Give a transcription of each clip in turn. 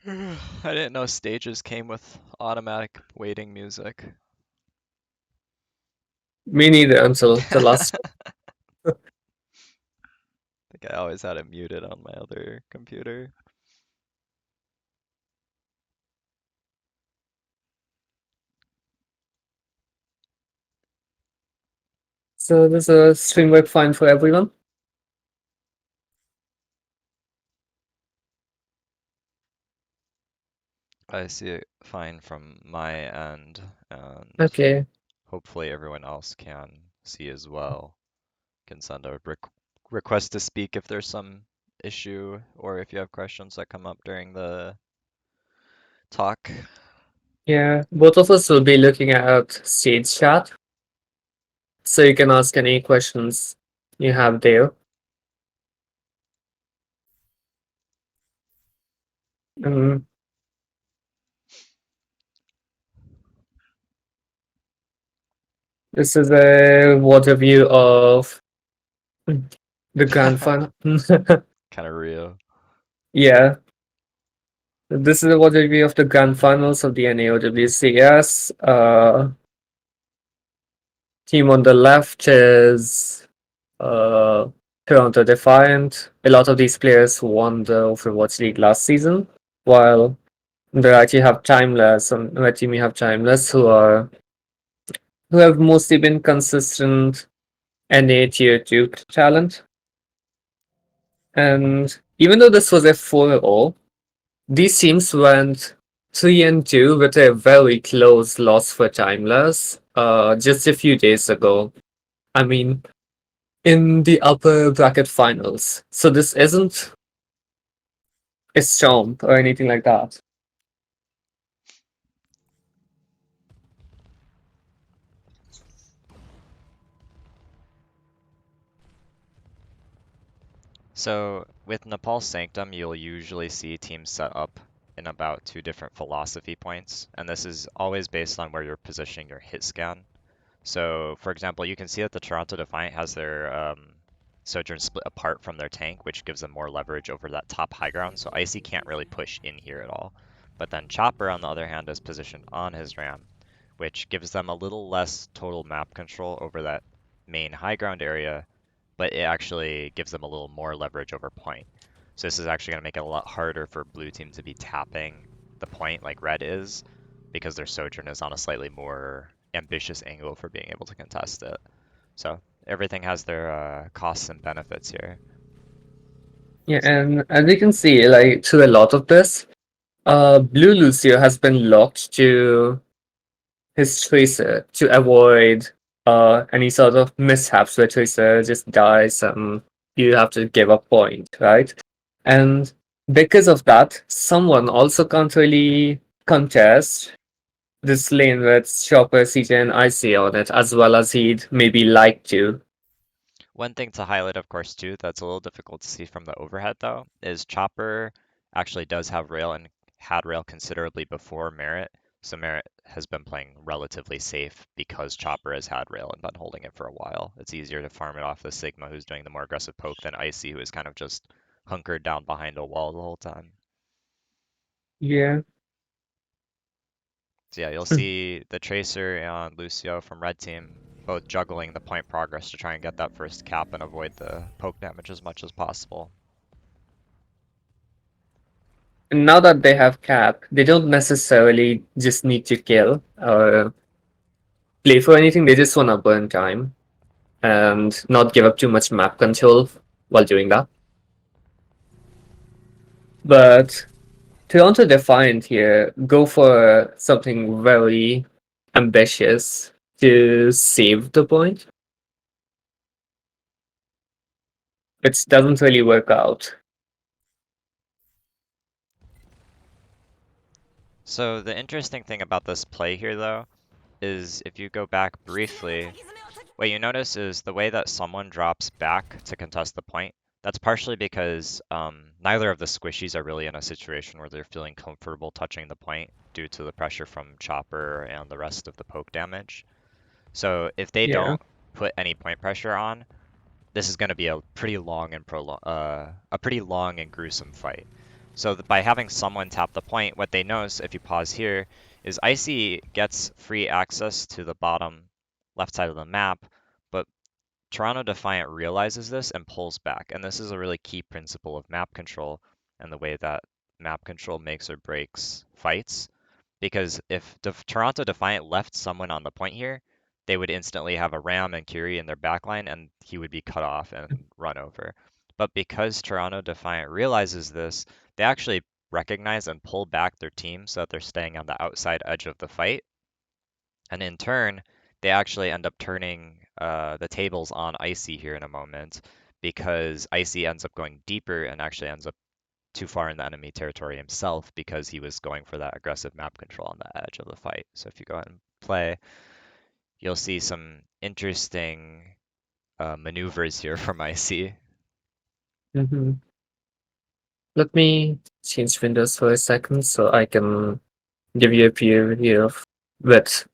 I didn't know stages came with automatic waiting music. Me neither until the last. I think I always had it muted on my other computer. So does a stream work fine for everyone? I see it fine from my end, and Okay. hopefully everyone else can see as well. Can send a request to speak if there's some issue or if you have questions that come up during the talk. Yeah, both of us will be looking at stage chat, so you can ask any questions you have there. Um, this is a water view of the grand final. Kind of real. Yeah, this is a water view of the grand finals of the OWCS. Team on the left is uh, Toronto Defiant. A lot of these players won the Overwatch League last season, while on the right you have Timeless. On the right team you have Timeless, who have mostly been consistent NA tier 2 talent. And even though this was a 4-0, these teams went 3-2 with a very close loss for Timeless just a few days ago. I mean, in the upper bracket finals. So this isn't a stomp or anything like that. So with Nepal Sanctum, you'll usually see teams set up in about two different philosophy points, and this is always based on where you're positioning your hit scan. So for example, you can see that the Toronto Defiant has their Sojourn split apart from their tank, which gives them more leverage over that top high ground, so Icy can't really push in here at all. But then Chopper, on the other hand, is positioned on his ram, which gives them a little less total map control over that main high ground area, but it actually gives them a little more leverage over point. So this is actually going to make it a lot harder for blue team to be tapping the point like red is, because their Sojourn is on a slightly more ambitious angle for being able to contest it. So everything has their costs and benefits here. Yeah, and as we can see, like to a lot of this, Blue Lucio has been locked to his Tracer to avoid any sort of mishaps where Tracer just dies and you have to give a point, right? And because of that, someone also can't really contest this lane with Chopper, CJ, and IC on it, as well as he'd maybe like to. One thing to highlight, of course, too, that's a little difficult to see from the overhead, though, is Chopper actually does have rail and had rail considerably before Merit. So Merit has been playing relatively safe because Chopper has had rail and been holding it for a while. It's easier to farm it off the Sigma, who's doing the more aggressive poke, than Icy, who is kind of just hunkered down behind a wall the whole time. Yeah. So yeah, you'll see the Tracer and Lucio from Red Team both juggling the point progress to try and get that first cap and avoid the poke damage as much as possible. And now that they have cap, they don't necessarily just need to kill or play for anything. They just want to burn time and not give up too much map control while doing that. But Toronto Defiant here go for something very ambitious to save the point. It doesn't really work out. So the interesting thing about this play here, though, is if you go back briefly, what you notice is the way that someone drops back to contest the point. That's partially because neither of the squishies are really in a situation where they're feeling comfortable touching the point due to the pressure from Chopper and the rest of the poke damage. So if they Yeah. don't put any point pressure on, this is going to be a pretty long and a pretty long and gruesome fight. So by having someone tap the point, what they notice, if you pause here, is Icy gets free access to the bottom left side of the map, but Toronto Defiant realizes this and pulls back. And this is a really key principle of map control and the way that map control makes or breaks fights. Because if Toronto Defiant left someone on the point here, they would instantly have a Ram and Curie in their backline and he would be cut off and run over. But because Toronto Defiant realizes this, they actually recognize and pull back their team so that they're staying on the outside edge of the fight. And in turn, they actually end up turning the tables on Icy here in a moment because Icy ends up going deeper and actually ends up too far in the enemy territory himself because he was going for that aggressive map control on the edge of the fight. So if you go ahead and play, you'll see some interesting maneuvers here from IC. Mm-hmm. Let me change windows for a second so I can give you a preview of with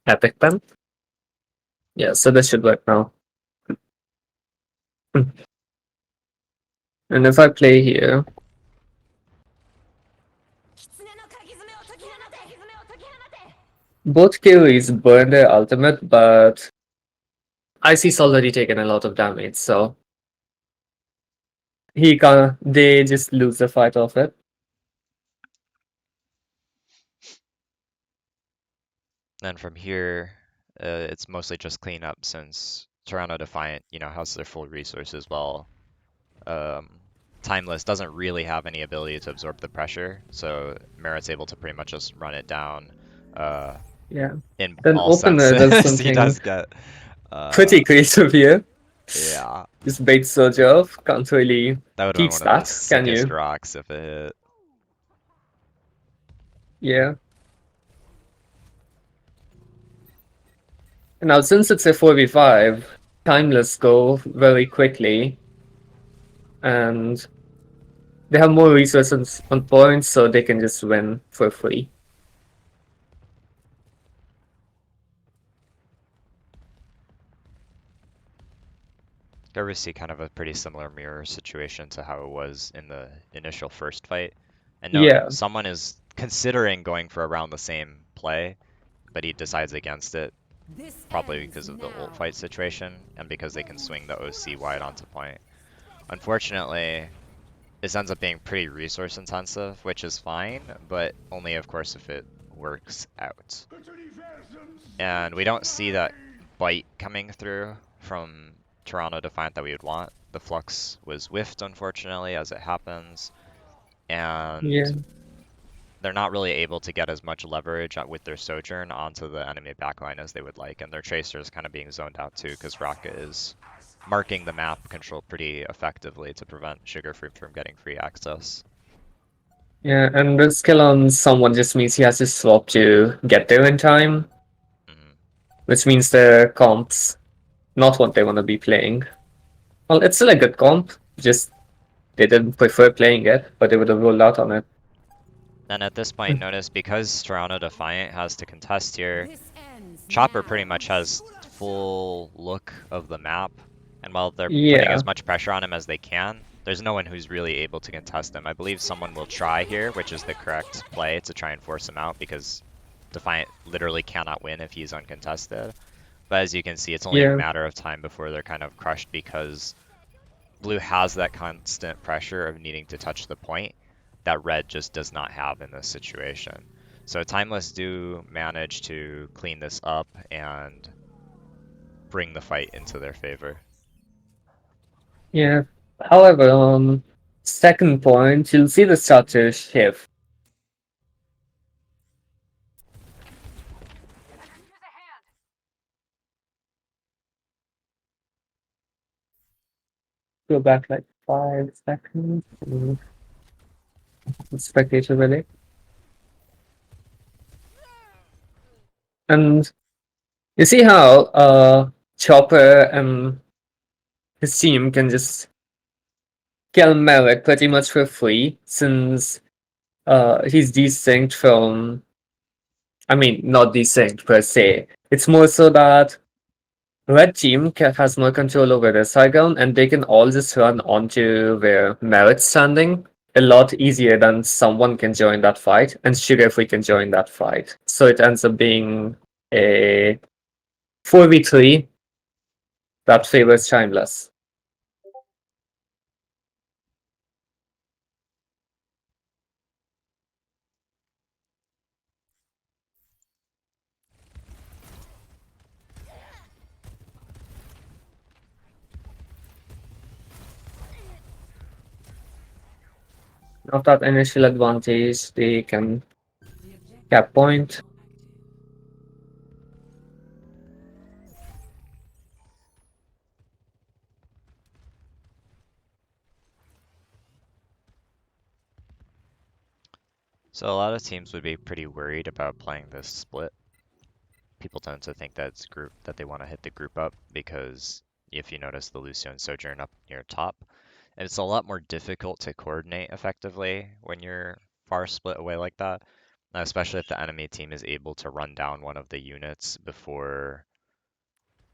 Epic Pen. Yeah, so this should work now. And if I play here, both Kiwis burn their ultimate, but Icy's already taken a lot of damage, so he can't. They just lose the fight off it. Then from here, it's mostly just cleanup since Toronto Defiant, has their full resources while Timeless doesn't really have any ability to absorb the pressure, so Merritt's able to pretty much just run it down Yeah. in Then all Opener does senses. He something does get pretty creative here. yeah. Just bait Surge off. Can't really That would have been teach one of the that, can sickest you? rocks if it hit. Yeah. Now, since it's a 4v5, Timeless go very quickly, and they have more resources on points, so they can just win for free. There we see kind of a pretty similar mirror situation to how it was in the initial first fight. And note, Yeah, someone is considering going for around the same play, but he decides against it, probably because of the ult fight situation and because they can swing the OC wide onto point. Unfortunately, this ends up being pretty resource intensive, which is fine, but only of course if it works out. And we don't see that bite coming through from Toronto Defiant that we would want. The Flux was whiffed, unfortunately, as it happens, yeah, and they're not really able to get as much leverage with their Sojourn onto the enemy backline as they would like, and their Tracer is kind of being zoned out too, because Rocket is marking the map control pretty effectively to prevent Sugarfruit from getting free access. yeah. And the skill on someone just means he has to swap to get there in time, which means the comp's not what they want to be playing. Well, it's still a good comp, just they didn't prefer playing it, but they would have rolled out on it. And at this point, notice because Toronto Defiant has to contest here, Chopper pretty much has full look of the map, and while they're putting Yeah, as much pressure on him as they can, there's no one who's really able to contest him. I believe someone will try here, which is the correct play to try and force him out because Defiant literally cannot win if he's uncontested. But as you can see, it's only a yeah, matter of time before they're kind of crushed because Blue has that constant pressure of needing to touch the point that Red just does not have in this situation. So Timeless do manage to clean this up and bring the fight into their favor. yeah. However, on second point, you'll see the start to shift. Go back like 5 seconds. Spectator really. And you see how Chopper and his team can just kill Merrick pretty much for free since he's desynced from. I mean, not desynced per se. It's more so that Red team has more control over the high ground, and they can all just run onto where Merritt's standing a lot easier than someone can join that fight, and Sugar Free can join that fight. So it ends up being a 4v3 that favors Timeless. Of that initial advantage, they can cap point. So a lot of teams would be pretty worried about playing this split. People tend to think that they want to hit the group up because if you notice the Lucio and Sojourn up near top, and it's a lot more difficult to coordinate effectively when you're far split away like that, especially if the enemy team is able to run down one of the units before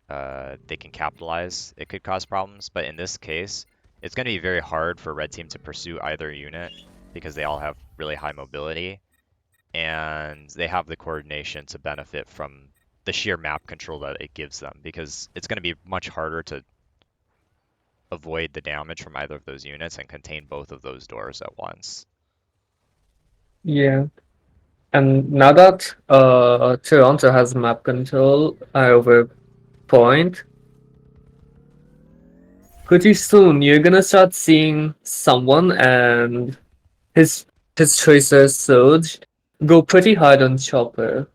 they can capitalize. It could cause problems, but in this case, it's going to be very hard for red team to pursue either unit because they all have really high mobility and they have the coordination to benefit from the sheer map control that it gives them because it's going to be much harder to avoid the damage from either of those units and contain both of those doors at once. Yeah. And now that Toronto has map control over point, pretty soon you're gonna start seeing someone and his his choices Surge go pretty hard on Chopper.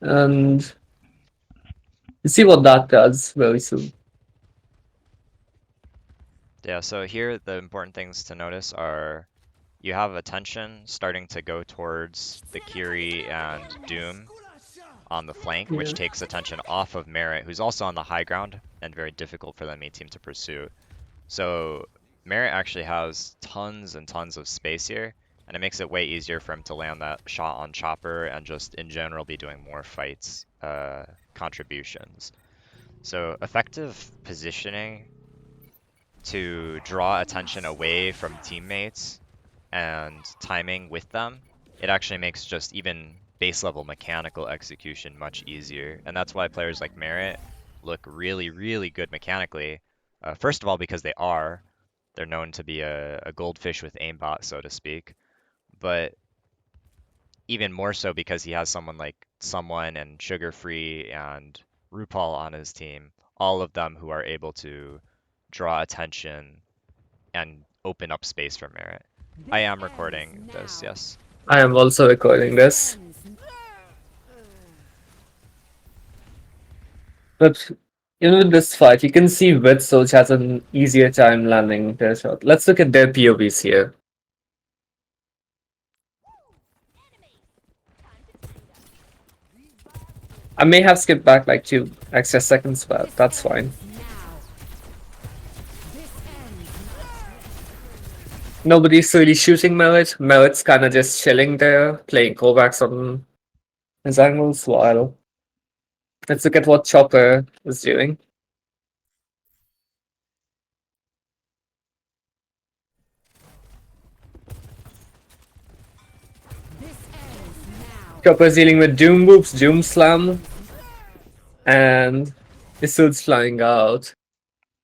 And you see what that does very soon. Yeah, so here the important things to notice are you have attention starting to go towards the Kiri and Doom on the flank, Yeah. which takes attention off of Merit, who's also on the high ground and very difficult for the main team to pursue. So Merit actually has tons and tons of space here, and it makes it way easier for him to land that shot on Chopper and just in general be doing more fights contributions. So effective positioning to draw attention away from teammates and timing with them, it actually makes just even base level mechanical execution much easier. And that's why players like Merit look really, really good mechanically. First of all, because they're known to be a goldfish with aimbot, so to speak. But even more so because he has someone like Someone and Sugar Free and RuPaul on his team, all of them who are able to draw attention and open up space for Merit. I am recording this, yes. I am also recording this. But even with this fight, you can see Wit Surge has an easier time landing their shot. Let's look at their POVs here. I may have skipped back like 2 extra seconds, but that's fine. Nobody's really shooting Merit. Merit's kinda just chilling there, playing callbacks on his angles while let's look at what Chopper is doing. Chopper's dealing with Doom Whoops, Doom Slam, and Isud's flying out.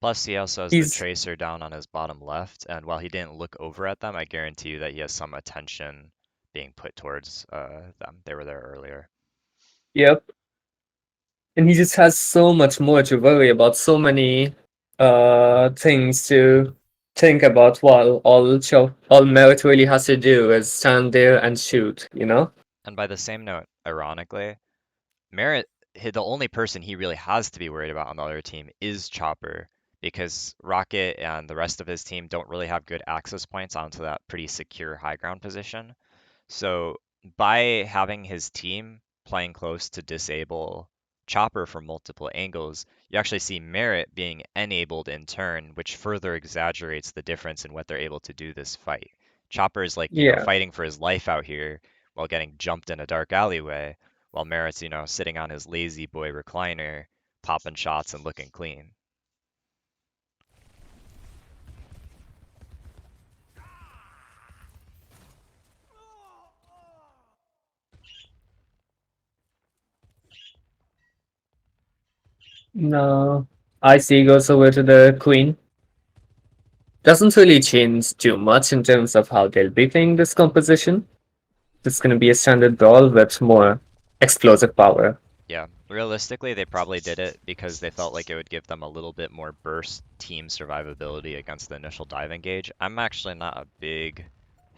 Plus, he also has the He's Tracer down on his bottom left, and while he didn't look over at them, I guarantee you that he has some attention being put towards them. They were there earlier. yep. And he just has so much more to worry about, so many things to think about while all Merit really has to do is stand there and shoot, you know? And by the same note, ironically, Merritt, the only person he really has to be worried about on the other team is Chopper, because Rocket and the rest of his team don't really have good access points onto that pretty secure high ground position. So by having his team playing close to disable Chopper from multiple angles, you actually see Merritt being enabled in turn, which further exaggerates the difference in what they're able to do this fight. Chopper is like, Yeah. fighting for his life out here while getting jumped in a dark alleyway, while Merritt's, sitting on his lazy boy recliner, popping shots and looking clean. No, IC goes over to the queen. Doesn't really change too much in terms of how they'll be playing this composition. It's going to be a standard brawl with more explosive power. Yeah, realistically, they probably did it because they felt like it would give them a little bit more burst team survivability against the initial dive engage. I'm actually not a big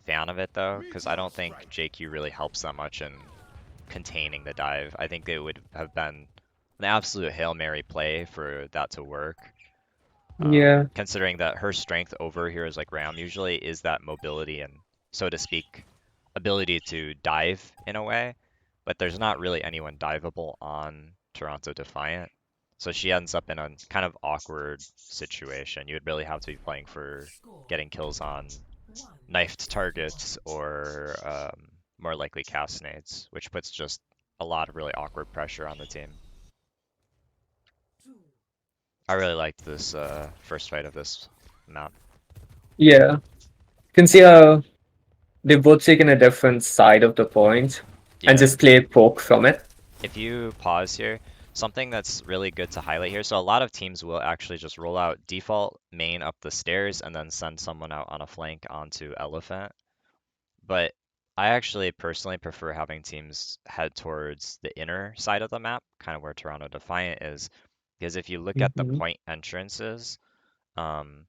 fan of it though, because I don't think JQ really helps that much in containing the dive. I think it would have been an absolute Hail Mary play for that to work. Yeah, Considering that her strength over heroes like Ram usually is that mobility and, so to speak, ability to dive in a way, but there's not really anyone diveable on Toronto Defiant. So she ends up in a kind of awkward situation. You would really have to be playing for getting kills on knifed targets or more likely cast nades, which puts just a lot of really awkward pressure on the team. I really liked this first fight of this map. yeah. You can see how they've both taken a different side of the point and Yeah, just play poke from it. if you pause here, something that's really good to highlight here. So a lot of teams will actually just roll out default main up the stairs and then send someone out on a flank onto elephant. But I actually personally prefer having teams head towards the inner side of the map, kind of where Toronto Defiant is, because if you look at the Hmm. point entrances, um,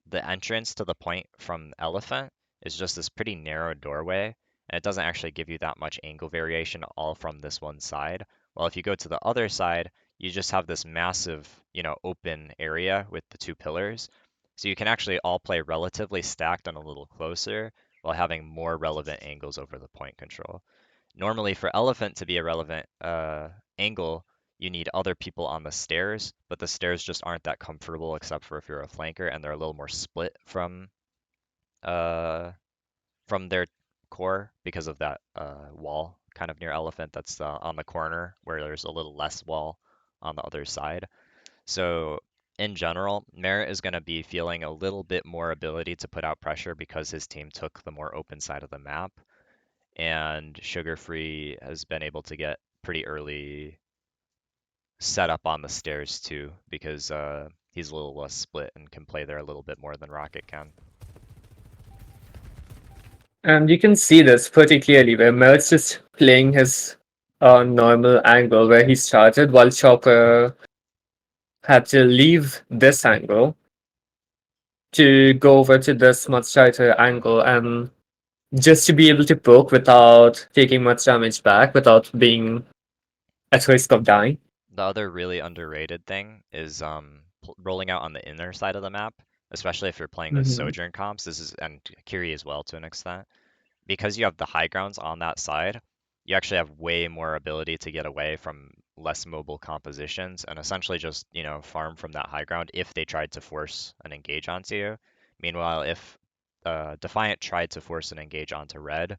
the entrance to the point from Elephant is just this pretty narrow doorway, and it doesn't actually give you that much angle variation all from this one side. Well, if you go to the other side, you just have this massive, open area with the two pillars. So you can actually all play relatively stacked and a little closer while having more relevant angles over the point control. Normally, for elephant to be a relevant angle, you need other people on the stairs, but the stairs just aren't that comfortable except for if you're a flanker, and they're a little more split uh, from their core because of that wall kind of near elephant that's on the corner where there's a little less wall on the other side. So in general, Merritt is going to be feeling a little bit more ability to put out pressure because his team took the more open side of the map, and Sugar Free has been able to get pretty early set up on the stairs too because he's a little less split and can play there a little bit more than Rocket can. And you can see this pretty clearly where Mert's just playing his normal angle where he started while Chopper had to leave this angle to go over to this much tighter angle and just to be able to poke without taking much damage back, without being at risk of dying. The other really underrated thing is rolling out on the inner side of the map, especially if you're playing with Hmm. Sojourn comps. This is, and Kiri as well to an extent, because you have the high grounds on that side. You actually have way more ability to get away from less mobile compositions and essentially just, farm from that high ground if they tried to force an engage onto you. Meanwhile, if Defiant tried to force an engage onto red,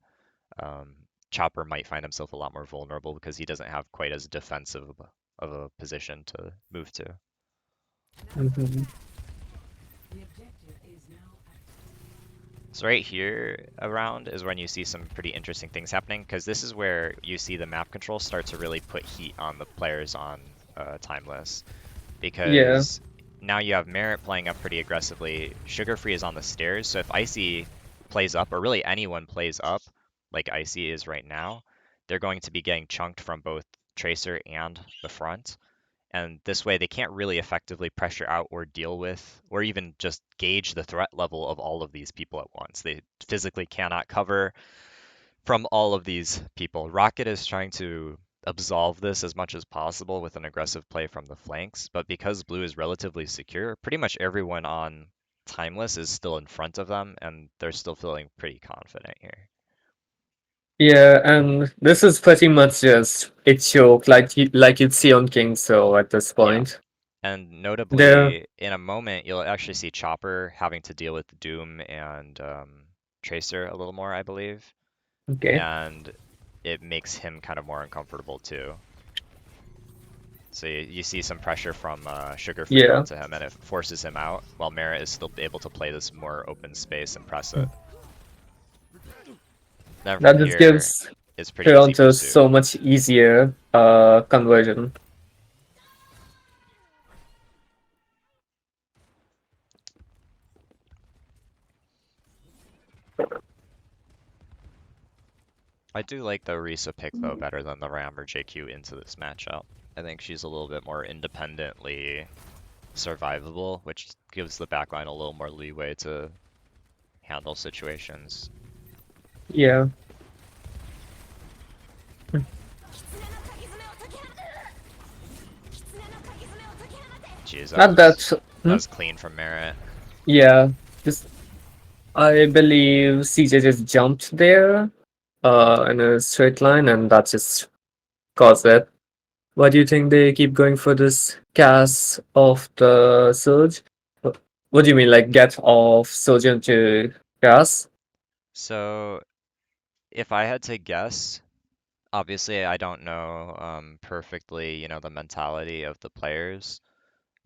um, Chopper might find himself a lot more vulnerable because he doesn't have quite as defensive of a position to move to. Hmm. So right here around is when you see some pretty interesting things happening, because this is where you see the map control start to really put heat on the players on Timeless, Yeah, because now you have Merit playing up pretty aggressively. Sugar Free is on the stairs, so if Icy plays up, or really anyone plays up, like Icy is right now, they're going to be getting chunked from both Tracer and the front. And this way they can't really effectively pressure out or deal with or even just gauge the threat level of all of these people at once. They physically cannot cover from all of these people. Rocket is trying to absolve this as much as possible with an aggressive play from the flanks, but because blue is relatively secure, pretty much everyone on Timeless is still in front of them, and they're still feeling pretty confident here. yeah, and this is pretty much just a joke, like you'd see on King's Row at this Yeah. point. And There, notably, in a moment, you'll actually see Chopper having to deal with Doom and Tracer a little more, I believe, okay, and it makes him kind of more uncomfortable too. So you see some pressure from Sugar Free yeah, onto him, and it forces him out, while Merit is still able to play this more open space and press it. Then from that just here, gives it's pretty easy Toronto pursuit. so much easier conversion. I do like the Orisa pick though better than the Ram or JQ into this matchup. I think she's a little bit more independently survivable, which gives the backline a little more leeway to handle situations. Yeah. Jeez, Not that. that Hmm? was clean from Merit. Yeah. Just I believe CJ just jumped there, in a straight line, and that just caused it. Why do you think they keep going for this cast of the Surge? What do you mean, like get off Surge into cast? So if I had to guess, obviously I don't know perfectly, the mentality of the players.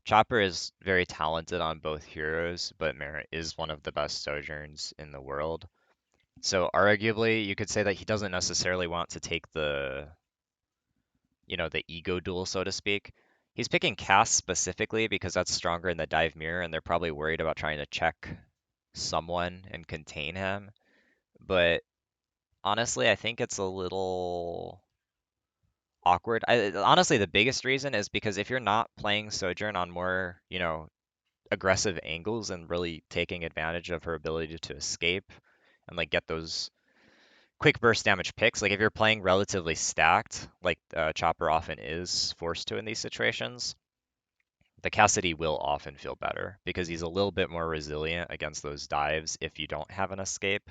Chopper is very talented on both heroes, but Merit is one of the best Sojourns in the world. So arguably, you could say that he doesn't necessarily want to take the ego duel, so to speak. He's picking Cass specifically because that's stronger in the dive mirror, and they're probably worried about trying to check someone and contain him. But honestly, I think it's a little awkward. Honestly, the biggest reason is because if you're not playing Sojourn on more, aggressive angles and really taking advantage of her ability to escape and like get those quick burst damage picks. Like if you're playing relatively stacked, like Chopper often is forced to in these situations, the Cassidy will often feel better because he's a little bit more resilient against those dives if you don't have an escape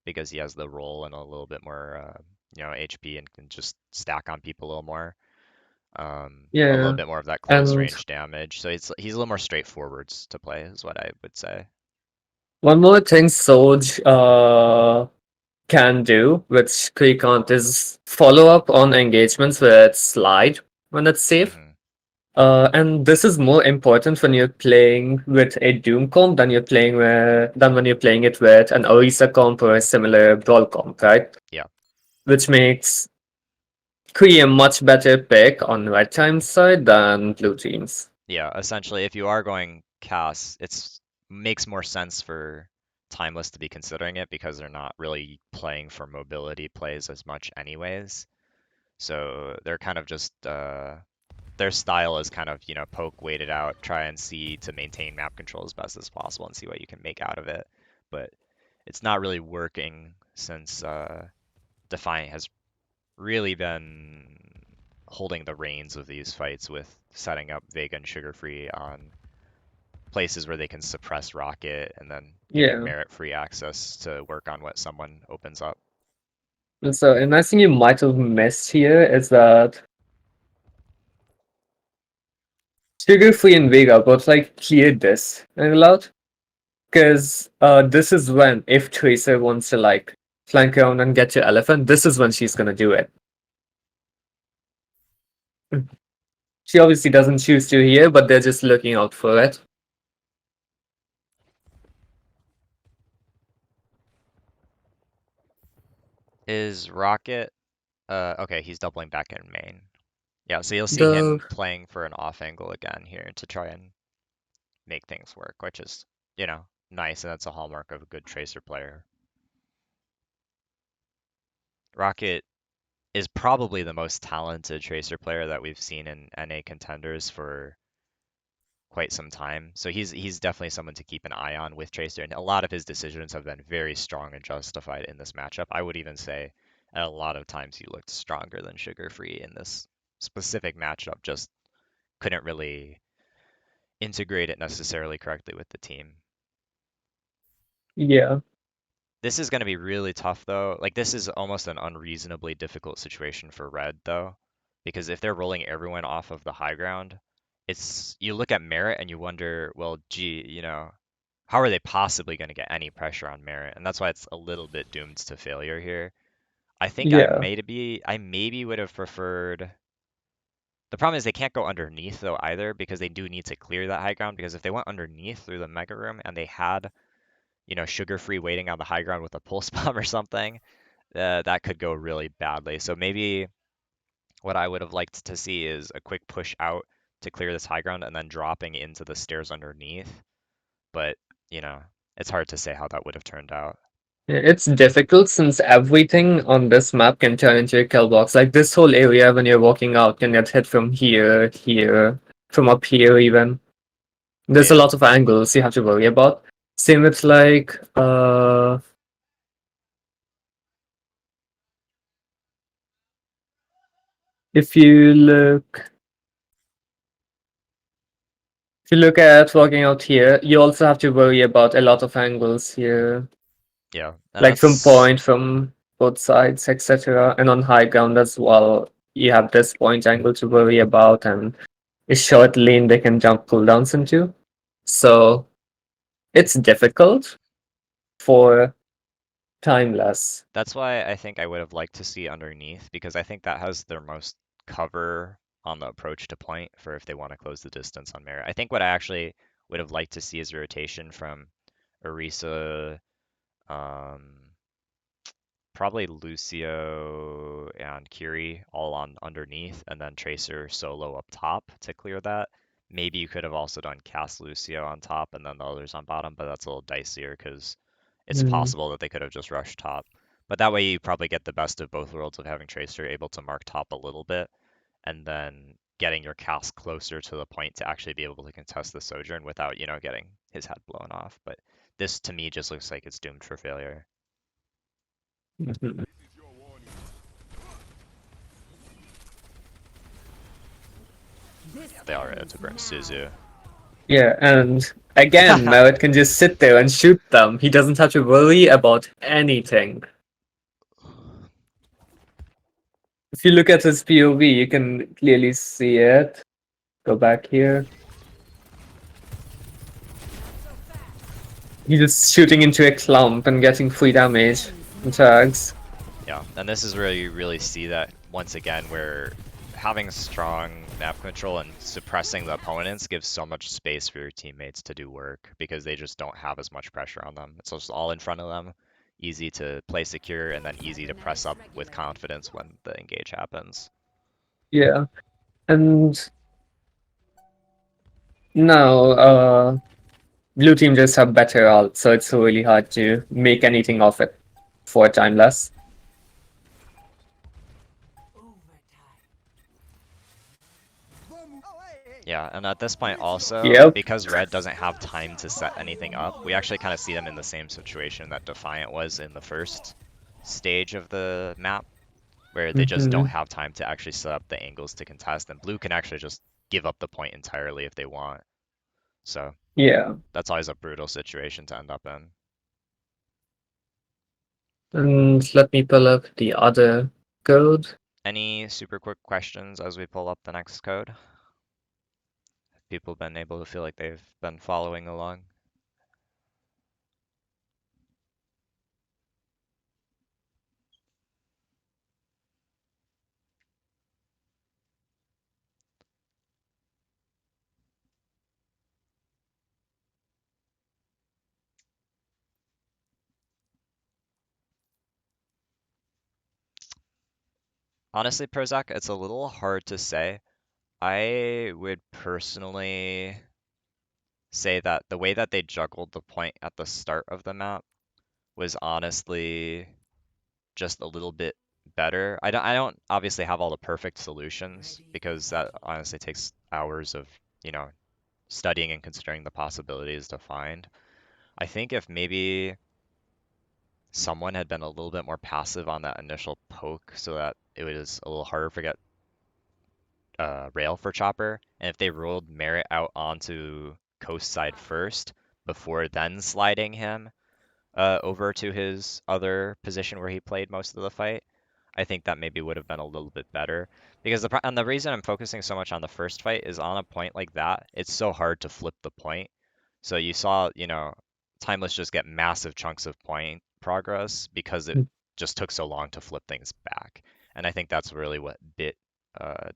because he has the roll and a little bit more, HP and can just stack on people a little more. A little Yeah, bit more of that close and range damage. So he's a little more straightforward to play, is what I would say. one more thing Surge can do, which Kree can't, is follow up on engagements with slide when it's safe. Hmm. And this is more important when you're playing with a Doom comp than when you're playing it with an Orisa comp or a similar Brawl comp, right? Yeah. Which makes Kree a much better pick on red team's side than blue team's. Yeah, essentially, if you are going Cass, it's makes more sense for Timeless to be considering it because they're not really playing for mobility plays as much anyways. So they're kind of just their style is kind of, poke, wait it out, try and see to maintain map control as best as possible and see what you can make out of it. But it's not really working since Defiant has really been holding the reins of these fights with setting up Vega and Sugar Free on places where they can suppress Rocket and then giving Yeah. Merit free access to work on what someone opens up. And so a nice thing you might have missed here is that Sugar Free and Vega both like cleared this and allowed. Because this is when, if Tracer wants to like flank around and get your elephant, this is when she's gonna do it. She obviously doesn't choose to here, but they're just looking out for it. Is Rocket okay, he's doubling back in main. Yeah, so you'll see The him playing for an off angle again here to try and make things work, which is, nice, and that's a hallmark of a good Tracer player. Rocket is probably the most talented Tracer player that we've seen in NA contenders for quite some time. So he's definitely someone to keep an eye on with Tracer, and a lot of his decisions have been very strong and justified in this matchup. I would even say at a lot of times he looked stronger than Sugar Free in this specific matchup, just couldn't really integrate it necessarily correctly with the team. yeah, This is going to be really tough though. Like this is almost an unreasonably difficult situation for Red though, because if they're rolling everyone off of the high ground, it's you look at Merit and you wonder, well, gee, how are they possibly going to get any pressure on Merit? And that's why it's a little bit doomed to failure here. I think yeah, I maybe would have preferred. The problem is they can't go underneath though either because they do need to clear that high ground because if they went underneath through the mega room and they had, Sugar Free waiting on the high ground with a pulse bomb or something, that could go really badly. So maybe what I would have liked to see is a quick push out to clear this high ground and then dropping into the stairs underneath. But, you know, it's hard to say how that would have turned out. It's difficult since everything on this map can turn into a kill box. Like this whole area when you're walking out can get hit from here, here, from up here even. Oh There's a yeah, lot of angles you have to worry about. Same with like if you look if you look at walking out here, you also have to worry about a lot of angles here. yeah, and Like from that's point, from both sides, etc. And on high ground as well. You have this point angle to worry about and a short lane they can jump cooldowns into. So it's difficult for timeless. That's why I think I would have liked to see underneath because I think that has their most cover on the approach to point for if they want to close the distance on Merit. I think what I actually would have liked to see is a rotation from Orisa, um, probably Lucio and Kiri all on underneath, and then Tracer solo up top to clear that. Maybe you could have also done Cast Lucio on top and then the others on bottom, but that's a little dicier because it's Mm, possible that they could have just rushed top. But that way you probably get the best of both worlds of having Tracer able to mark top a little bit and then getting your cast closer to the point to actually be able to contest the Sojourn without, getting his head blown off. But this to me just looks like it's doomed for failure. mhm. Yeah, they are to burn Suzu. Yeah, and again, Merritt can just sit there and shoot them. He doesn't have to worry about anything. If you look at his POV, you can clearly see it. Go back here. He's just shooting into a clump and getting free damage and tags. Yeah, and this is where you really see that once again, where having strong map control and suppressing the opponents gives so much space for your teammates to do work because they just don't have as much pressure on them. It's just all in front of them, easy to play secure, and then easy to press up with confidence when the engage happens. Yeah, and now blue team just have better ult, so it's really hard to make anything of it for timeless. Yeah, and at this point also, Yep. because Red doesn't have time to set anything up, we actually kind of see them in the same situation that Defiant was in the first stage of the map, where they just don't Hmm. have time to actually set up the angles to contest, and blue can actually just give up the point entirely if they want. So Yeah, that's always a brutal situation to end up in. and let me pull up the other code. Any super quick questions as we pull up the next code? Have people been able to feel like they've been following along? Honestly, Prozac, it's a little hard to say. I would personally say that the way that they juggled the point at the start of the map was honestly just a little bit better. I don't obviously have all the perfect solutions because that honestly takes hours of, you know, studying and considering the possibilities to find. I think if maybe someone had been a little bit more passive on that initial poke so that it was a little harder to get rail for Chopper, and if they rolled Merit out onto coast side first before then sliding him over to his other position where he played most of the fight, I think that maybe would have been a little bit better. Because and the reason I'm focusing so much on the first fight is on a point like that, it's so hard to flip the point. So you saw, Timeless just get massive chunks of point progress because it just took so long to flip things back. And I think that's really what bit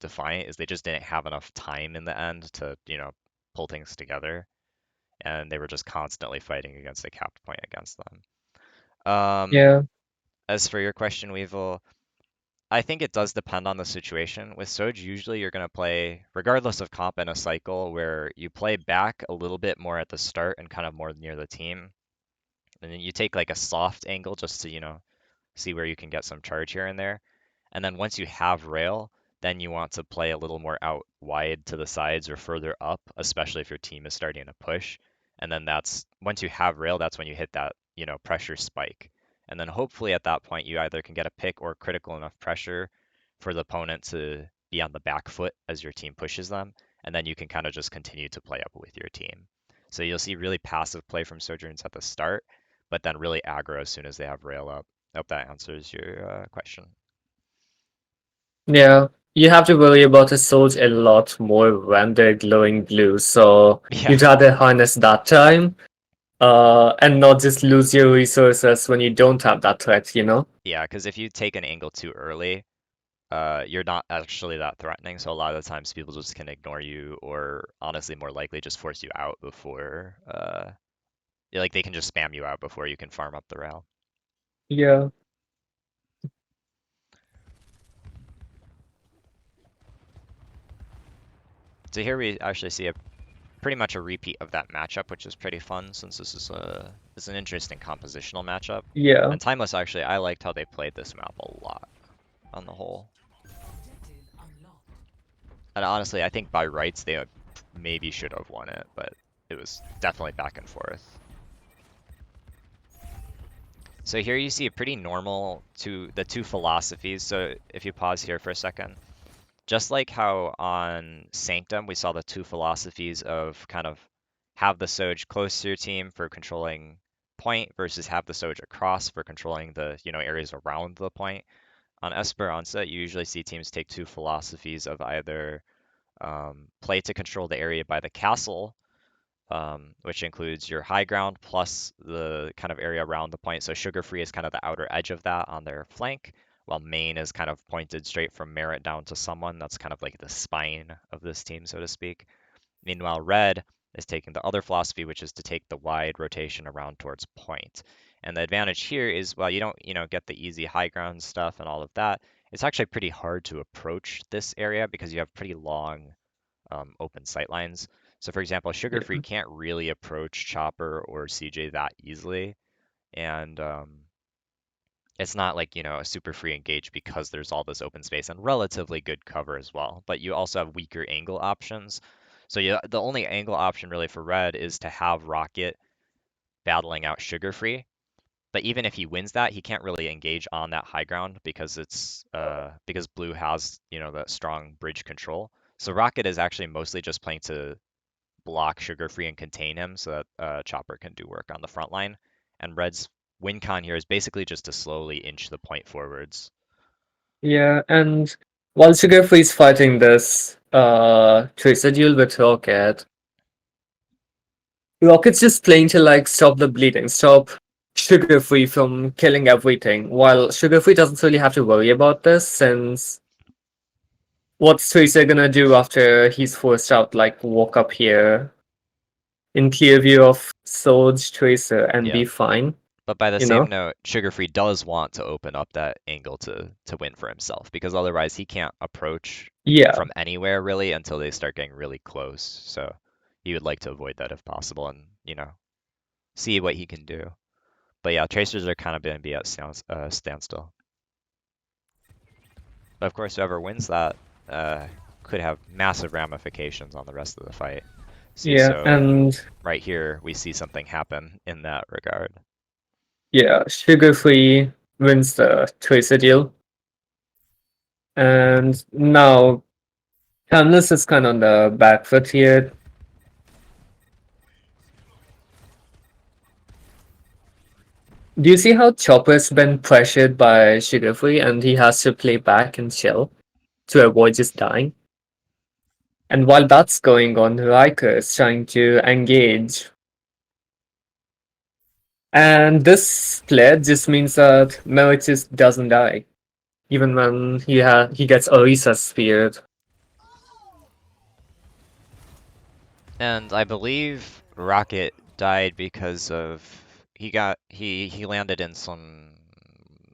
Defiant is they just didn't have enough time in the end to, pull things together. And they were just constantly fighting against a capped point against them. Yeah, As for your question, Weevil, I think it does depend on the situation. With Soj, usually you're going to play, regardless of comp in a cycle, where you play back a little bit more at the start and kind of more near the team. And then you take like a soft angle just to, see where you can get some charge here and there. And then once you have rail, then you want to play a little more out wide to the sides or further up, especially if your team is starting to push. And then that's once you have rail, that's when you hit that, pressure spike. And then hopefully at that point you either can get a pick or critical enough pressure for the opponent to be on the back foot as your team pushes them. And then you can kind of just continue to play up with your team. So you'll see really passive play from Sojourns at the start, but then really aggro as soon as they have rail up. I hope that answers your question. Yeah, you have to worry about a sword a lot more when they're glowing blue, so Yeah, you'd rather harness that time, and not just lose your resources when you don't have that threat, you know? yeah, because if you take an angle too early, you're not actually that threatening. So a lot of the times people just can ignore you, or honestly, more likely just force you out before, yeah, like they can just spam you out before you can farm up the rail. Yeah, So here we actually see a pretty much a repeat of that matchup, which is pretty fun since this is an interesting compositional matchup. yeah, And Timeless actually, I liked how they played this map a lot on the whole. And honestly, I think by rights they maybe should have won it, but it was definitely back and forth. So here you see a pretty normal the two philosophies. So if you pause here for a second, just like how on Sanctum we saw the two philosophies of kind of have the Soj close to your team for controlling point versus have the Soj across for controlling the, areas around the point. On Esperanza, you usually see teams take two philosophies of either play to control the area by the castle, which includes your high ground plus the kind of area around the point. So Sugar Free is kind of the outer edge of that on their flank, while Main is kind of pointed straight from Merit down to someone. That's kind of like the spine of this team, so to speak. Meanwhile, Red is taking the other philosophy, which is to take the wide rotation around towards point. And the advantage here is, while you don't, get the easy high ground stuff and all of that, it's actually pretty hard to approach this area because you have pretty long open sight lines. So for example, Sugar Free yeah, can't really approach Chopper or CJ that easily. And it's not like, a super free engage because there's all this open space and relatively good cover as well. But you also have weaker angle options. So yeah, the only angle option really for Red is to have Rocket battling out Sugar Free. But even if he wins that, he can't really engage on that high ground because because Blue has, that strong bridge control. So Rocket is actually mostly just playing to block Sugar Free and contain him so that Chopper can do work on the front line. And Red's win con here is basically just to slowly inch the point forwards. yeah. And while Sugar Free's fighting this Tracer duel with Rocket, Rocket's just playing to like stop the bleeding, stop Sugar Free from killing everything. While Sugar Free doesn't really have to worry about this, since what's Tracer gonna do after he's forced out? Like walk up here in clear view of Sword's Tracer and Yeah. be fine, But by the you same know? note, Sugar Free does want to open up that angle to win for himself because otherwise he can't approach Yeah, from anywhere really until they start getting really close. So he would like to avoid that if possible and, see what he can do. But yeah, Tracers are kind of going to be at standstill. But of course, whoever wins that uh, could have massive ramifications on the rest of the fight. See, yeah, so and right here we see something happen in that regard. yeah, Sugar Free wins the Tracer deal. And now Canlis is kind of on the back foot here. Do you see how Chopper's been pressured by Sugar Free and he has to play back and chill to avoid just dying? And while that's going on, Riker is trying to engage. And this split just means that Merit just doesn't die, even when he gets Orisa's speared. And I believe Rocket died because of he landed in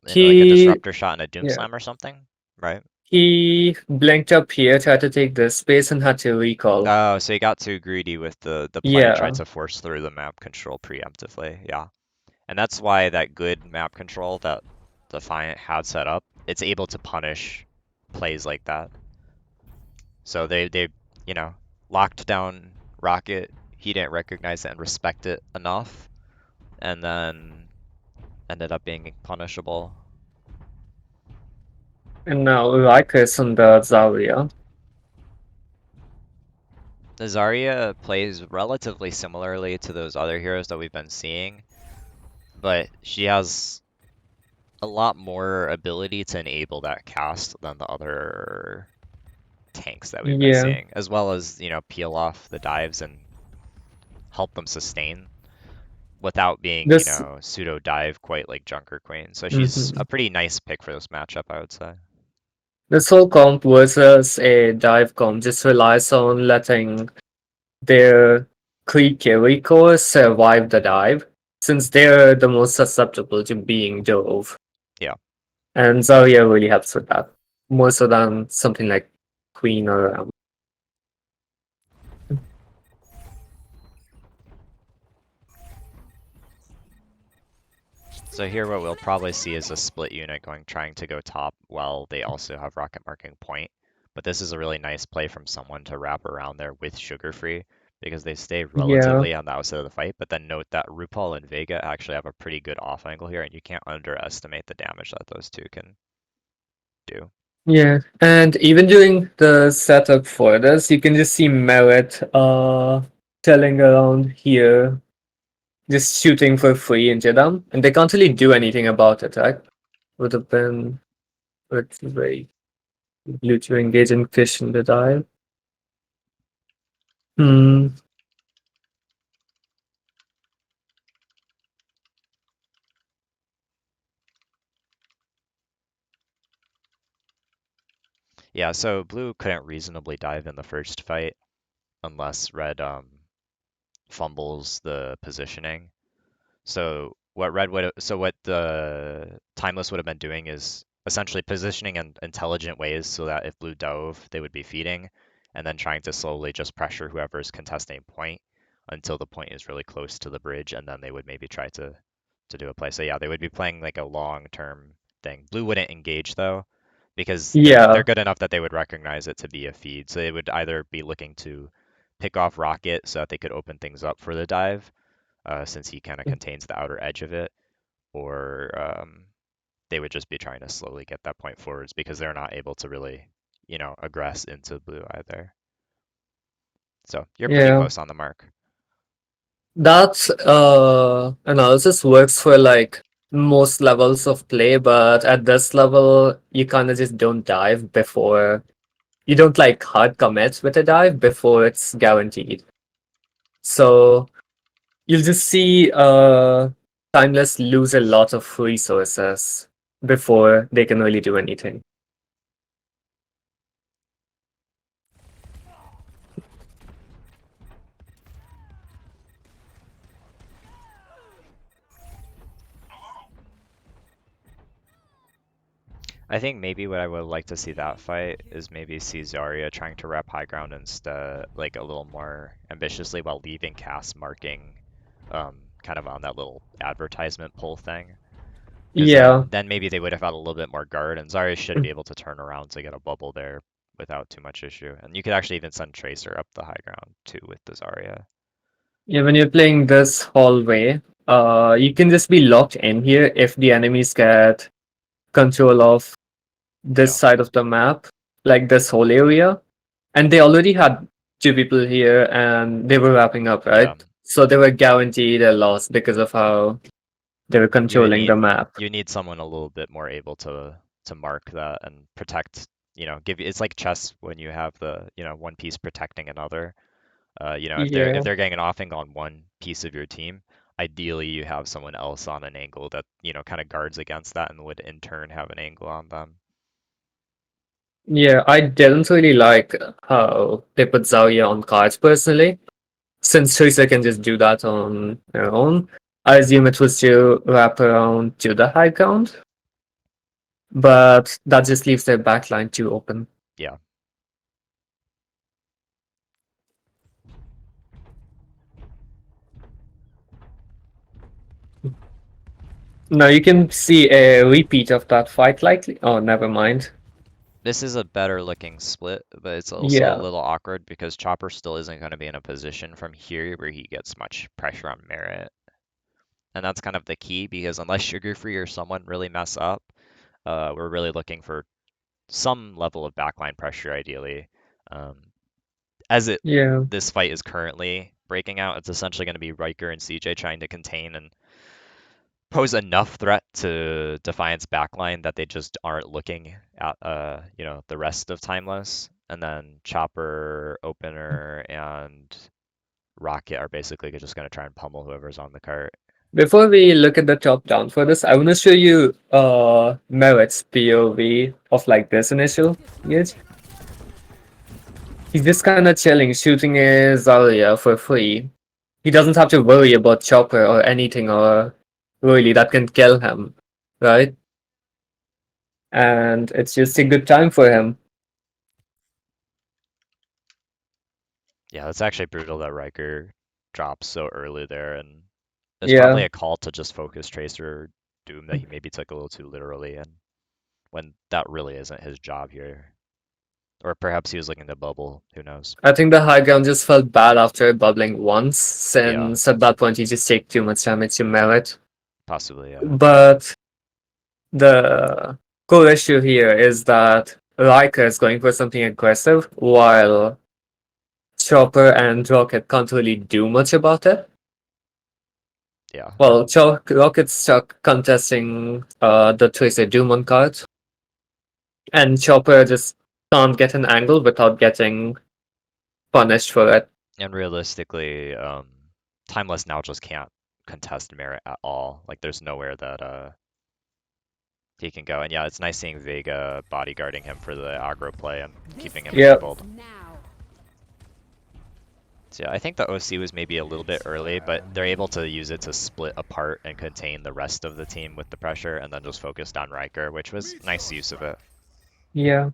like a He disruptor shot and a doom yeah. slam or something, right? He blinked up here, tried to take this space and had to recall. Oh, so he got too greedy with the play and tried Yeah. to force through the map control preemptively. Yeah. And that's why that good map control that Defiant had set up, it's able to punish plays like that. So they you know, locked down Rocket. He didn't recognize it and respect it enough, and then ended up being punishable. And now Riker is on the Zarya. The Zarya plays relatively similarly to those other heroes that we've been seeing, but she has a lot more ability to enable that cast than the other tanks that we've been Yeah. seeing, as well as, peel off the dives and help them sustain without being, This pseudo dive quite like Junker Queen. So she's a mhm. pretty nice pick for this matchup, I would say. This whole comp versus a dive comp just relies on letting their creep carry core survive the dive, since they're the most susceptible to being dove. Yeah. And Zarya really helps with that, more so than something like Queen or So here what we'll probably see is a split unit trying to go top while they also have rocket marking point. But this is a really nice play from someone to wrap around there with Sugar Free because they stay yeah, relatively on the outside of the fight. But then note that RuPaul and Vega actually have a pretty good off angle here, and you can't underestimate the damage that those two can do. yeah. And even during the setup for this, you can just see Merit telling around here, just shooting for free into them, and they can't really do anything about it, right? Would have been very blue to engage in fish in the dive. Hmm. Yeah, so blue couldn't reasonably dive in the first fight unless red fumbles the positioning. So what the Timeless would have been doing is essentially positioning in intelligent ways so that if blue dove, they would be feeding, and then trying to slowly just pressure whoever's contesting point until the point is really close to the bridge, and then they would maybe try to do a play. So yeah, they would be playing like a long-term thing. Blue wouldn't engage though, because they're Yeah, good enough that they would recognize it to be a feed. So they would either be looking to pick off Rocket so that they could open things up for the dive, since he kind of contains the outer edge of it, or they would just be trying to slowly get that point forwards because they're not able to really, aggress into blue either. So you're pretty yeah. close on the mark. That analysis works for like most levels of play, but at this level, you kind of just don't dive before you don't like hard commit with a dive before it's guaranteed. So you'll just see Timeless lose a lot of resources before they can really do anything. I think maybe what I would like to see that fight is maybe see Zarya trying to wrap high ground instead, like a little more ambitiously while leaving Cass marking, kind of on that little advertisement pull thing. Because Yeah, then maybe they would have had a little bit more guard, and Zarya should be able to turn around to get a bubble there without too much issue. And you could actually even send Tracer up the high ground too with the Zarya. yeah. When you're playing this hallway, you can just be locked in here if the enemies get control of this Yeah, side of the map, like this whole area. And they already had two people here and they were wrapping up, yeah. right? So they were guaranteed a loss because of how they were You would controlling the need map. you need someone a little bit more able to mark that and protect. Give you it's like chess when you have the one piece protecting another. If Yeah. they're getting an off angle on one piece of your team, ideally you have someone else on an angle that kind of guards against that and would in turn have an angle on them. Yeah, I didn't really like how they put Zarya on cards personally. Since Tracer can just do that on her own, I assume it was to wrap around to the high ground, but that just leaves their backline too open. Yeah. Now you can see a repeat of that fight likely. Oh, never mind. This is a better looking split, but it's also a Yeah, little awkward because Chopper still isn't going to be in a position from here where he gets much pressure on Merit. And that's kind of the key because unless Sugar Free or someone really mess up, we're really looking for some level of backline pressure ideally. Um, as it yeah. this fight is currently breaking out, it's essentially going to be Riker and CJ trying to contain and pose enough threat to Defiant's backline that they just aren't looking at the rest of Timeless. And then Chopper, Opener, and Rocket are basically just going to try and pummel whoever's on the cart. Before we look at the top down for this, I want to show you Merritt's POV of like this initial gauge. He's just kind of chilling, shooting his Zarya for free. He doesn't have to worry about Chopper or anything or really that can kill him, right? And it's just a good time for him. Yeah, it's actually brutal that Riker drops so early there, and it's probably Yeah, a call to just focus Tracer Doom that he maybe took a little too literally, and when that really isn't his job here. Or perhaps he was looking to bubble, who knows? I think the high ground just felt bad after bubbling once, Yeah, since at that point he just take too much damage to Merit. possibly, yeah. But the core issue here is that Riker is going for something aggressive, while Chopper and Rocket can't really do much about it. Yeah. Well, Rocket's stuck contesting the Tracer Doom card, and Chopper just can't get an angle without getting punished for it. And realistically, Timeless now just can't contest Merit at all. Like there's nowhere that he can go. And yeah, it's nice seeing Vega bodyguarding him for the aggro play and keeping him Yeah, enabled. So yeah, I think the OC was maybe a little bit early, but they're able to use it to split apart and contain the rest of the team with the pressure and then just focused on Riker, which was nice use of it. yeah.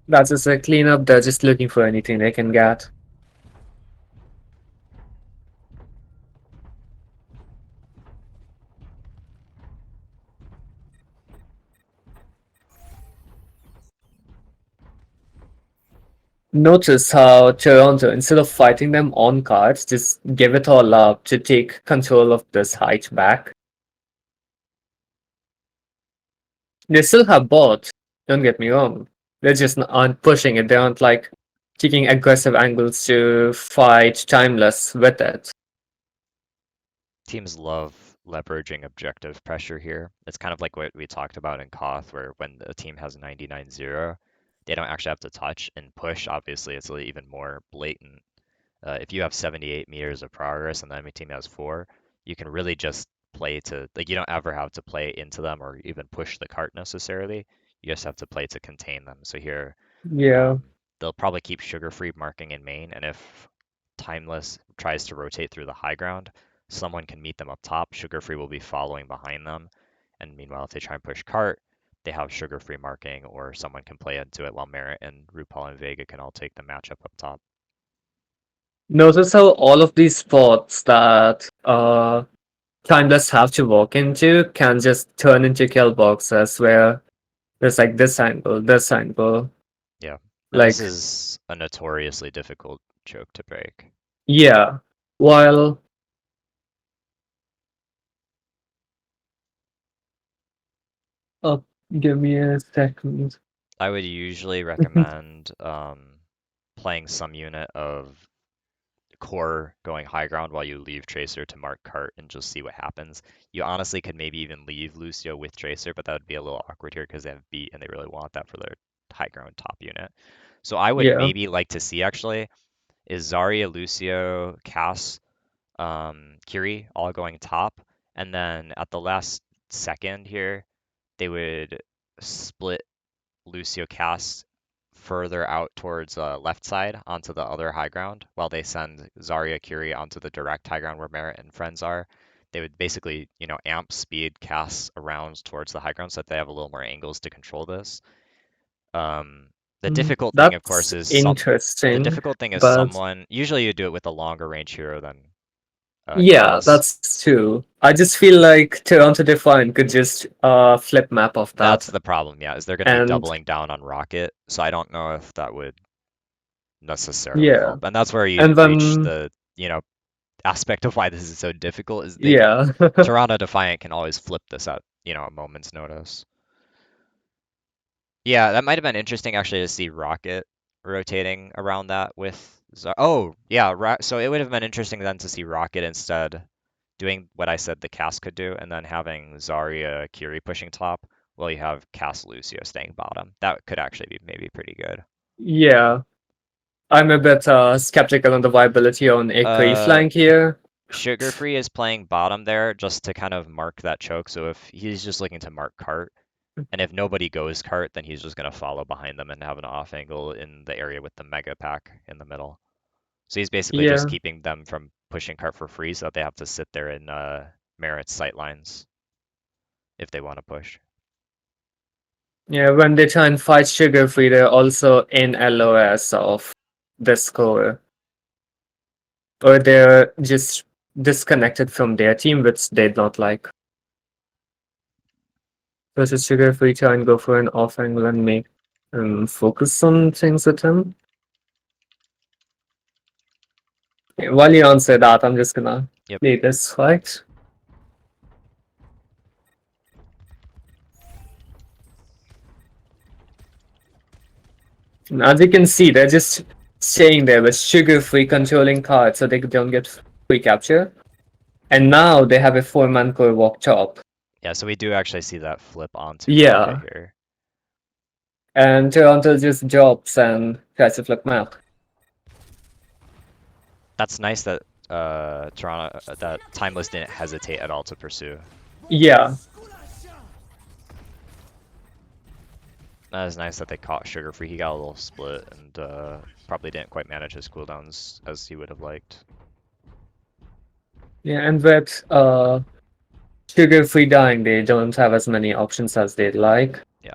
That's just a cleanup. They're just looking for anything they can get. Notice how Toronto, instead of fighting them on cards, just give it all up to take control of this height back. They still have bot, don't get me wrong. They just aren't pushing it. They aren't like taking aggressive angles to fight Timeless with it. Teams love leveraging objective pressure here. It's kind of like what we talked about in Koth, where when a team has 99-0, they don't actually have to touch and push. Obviously, it's even more blatant. If you have 78 meters of progress and the enemy team has 4, you can really just play to, like, you don't ever have to play into them or even push the cart necessarily. You just have to play to contain them. So here, Yeah. they'll probably keep sugar-free marking in main, and if Timeless tries to rotate through the high ground, someone can meet them up top. Sugar-free will be following behind them, and meanwhile, if they try and push cart, they have sugar-free marking, or someone can play into it while Merit and RuPaul and Vega can all take the matchup up top. Notice how all of these spots that Timeless have to walk into can just turn into kill boxes where there's like this angle. Yeah, and this Like, is a notoriously difficult choke to break. yeah. While oh, give me a second. I would usually recommend playing some unit of core going high ground while you leave Tracer to mark cart and just see what happens. You honestly could maybe even leave Lucio with Tracer, but that would be a little awkward here because they have beat and they really want that for their high ground top unit. So I would Yeah. maybe like to see actually is Zarya, Lucio, Cass, Kiri all going top, and then at the last second here, they would split Lucio Cass further out towards left side onto the other high ground while they send Zarya Curie onto the direct high ground where Merit and friends are. they would basically, amp speed casts around towards the high ground so that they have a little more angles to control this. Um, the difficult thing, of course, That's is the interesting, difficult thing is but someone. Usually, you do it with a longer range hero than yeah, Callus. that's true. I just feel like Toronto Defiant could just flip map of That's that, the problem. Yeah, is they're going to be and doubling down on Rocket, so I don't know if that would necessarily yeah, help. And that's where you and reach then the, aspect of why this is so difficult is yeah, Toronto Defiant can always flip this at, a moment's notice. Yeah, that might have been interesting actually to see Rocket rotating around that with oh, yeah, so it would have been interesting then to see Rocket instead doing what I said the cast could do and then having Zarya Kiri pushing top while you have Cass Lucio staying bottom. That could actually be maybe pretty good. yeah. I'm a bit skeptical on the viability on a Kree Uh flank here. Sugar Free is playing bottom there just to kind of mark that choke. So if he's just looking to mark cart, and if nobody goes cart, then he's just going to follow behind them and have an off angle in the area with the mega pack in the middle. So he's basically just Yeah, keeping them from pushing cart for free so that they have to sit there in Merit's sight lines if they want to push. yeah. When they try and fight Sugar Free, they're also in LOS of the score, or they're just disconnected from their team, which they don't like. Versus Sugar Free try and go for an off angle and make focus on things with him. Okay, while you answer that, I'm just gonna Yep. play this fight. And as you can see, they're just staying there with Sugar Free controlling cards so they don't get free capture. And now they have a 4-man core walk top. Yeah, so we do actually see that flip onto Rocket Yeah, here. and Toronto just drops and tries to flip map. That's nice that Toronto that Timeless didn't hesitate at all to pursue. Yeah, That is nice that they caught Sugar Free. He got a little split and probably didn't quite manage his cooldowns as he would have liked. yeah, and with Sugar Free dying, they don't have as many options as they'd like. Yeah.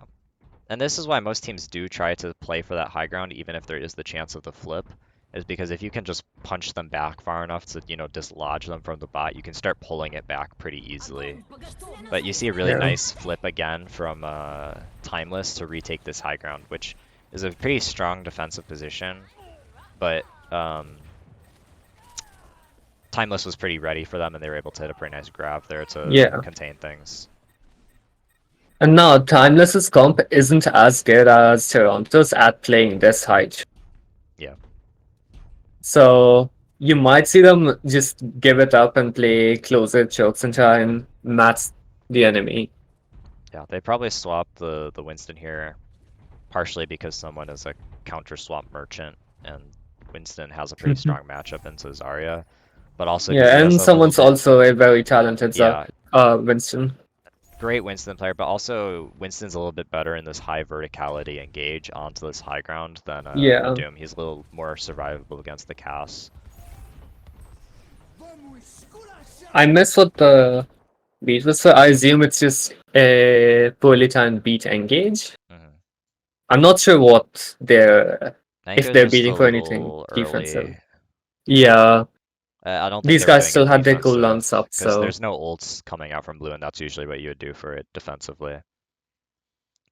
And this is why most teams do try to play for that high ground, even if there is the chance of the flip, is because if you can just punch them back far enough to, dislodge them from the bot, you can start pulling it back pretty easily. But you see a really Yeah, nice flip again from Timeless to retake this high ground, which is a pretty strong defensive position. But Timeless was pretty ready for them, and they were able to hit a pretty nice grab there to yeah. contain things. And now Timeless's comp isn't as good as Toronto's at playing this height. Yeah. So you might see them just give it up and play closer chokes and try and match the enemy. Yeah, they probably swapped the Winston here, partially because someone is a counter swap merchant, and Winston has a pretty strong matchup into Zarya, but also because Yeah, he has and a little someone's bit, also a very talented yeah, Winston. great Winston player, but also Winston's a little bit better in this high verticality engage onto this high ground than Yeah. Doom. He's a little more survivable against the Cass. I miss what the beat was for. I assume it's just a poorly timed beat engage. Hmm. I'm not sure what they're I think it if was they're just a beating for anything little defensive. early. Yeah, I don't think these they were guys doing still it had their defensive, cooldowns up, because so there's no ults coming out from blue, and that's usually what you would do for it defensively.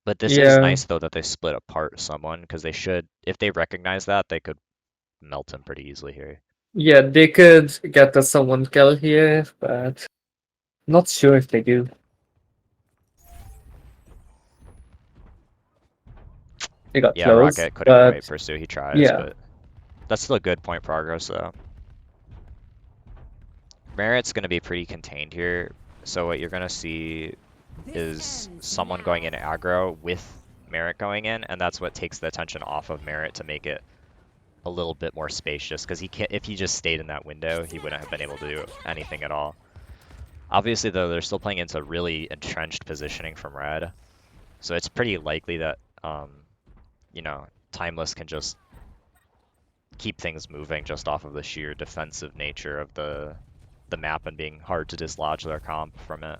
But this is yeah. nice though that they split apart someone, because they should, if they recognize that, they could melt him pretty easily here. Yeah, they could get the someone kill here, but not sure if they do. They got Yeah, close, Rocket couldn't quite but pursue. He tries, yeah. but that's still a good point progress though. Merit's going to be pretty contained here, so what you're going to see is someone going in aggro with Merit going in, and that's what takes the attention off of Merit to make it a little bit more spacious, because he can't, if he just stayed in that window, he wouldn't have been able to do anything at all. Obviously, though, they're still playing into really entrenched positioning from Red, so it's pretty likely that, Timeless can just keep things moving just off of the sheer defensive nature of the the map and being hard to dislodge their comp from it.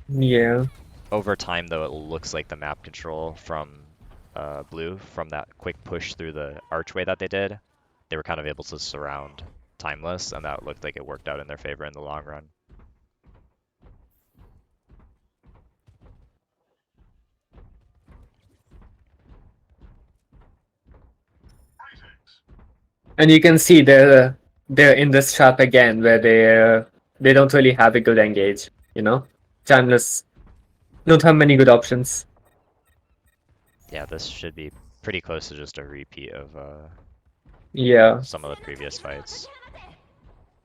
Yeah. Over time, though, it looks like the map control from blue, from that quick push through the archway that they did, they were kind of able to surround Timeless, and that looked like it worked out in their favor in the long run. And you can see they're in this trap again where they don't really have a good engage, you know? Timeless don't have many good options. Yeah, this should be pretty close to just a repeat of Yeah. some of the previous fights.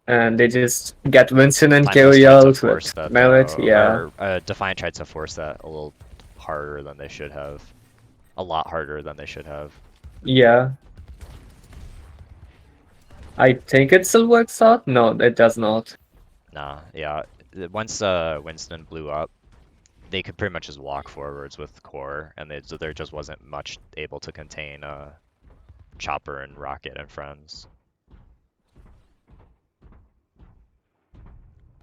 And they just get Winston and Timeless carry tried to out force with that Merit, though, yeah. or Defiant tried to force that a little harder than they should have. A lot harder than they should have. Yeah. I think it still works out. No, it does not. Nah, yeah. Once Winston blew up, they could pretty much just walk forwards with core, and there just wasn't much able to contain Chopper and Rocket and friends.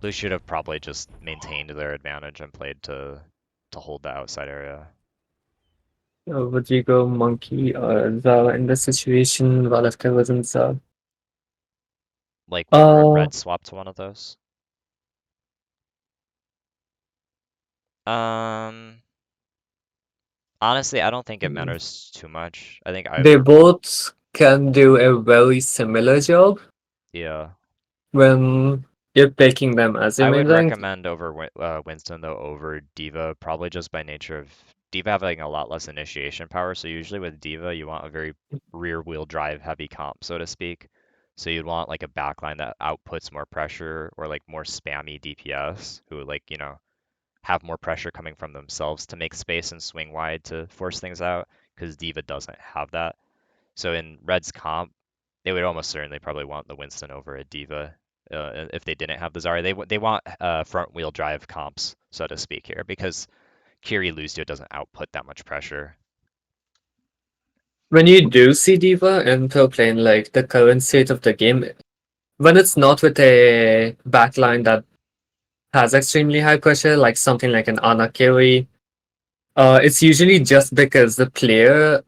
Blue should have probably just maintained their advantage and played to hold the outside area. Would you go Monkey or Zara in this situation while if there wasn't Zara? Like when Uh, Red swapped to one of those. Um, Honestly, I don't think it matters too much. I think they either, both can do a very similar job yeah. when you're picking them as your I main would rank. recommend over Winston though over Diva, probably just by nature of Diva having a lot less initiation power. So usually with Diva, you want a very rear wheel drive heavy comp, so to speak. So you'd want like a backline that outputs more pressure or like more spammy DPS who like, have more pressure coming from themselves to make space and swing wide to force things out because Diva doesn't have that. So in Red's comp, they would almost certainly probably want the Winston over a Diva if they didn't have the Zarya. They want front wheel drive comps, so to speak here, because Kiri Lucio doesn't output that much pressure. When you do see Diva in pro plane, like the current state of the game, when it's not with a backline that has extremely high pressure, like something like an Ana carry, it's usually just because the player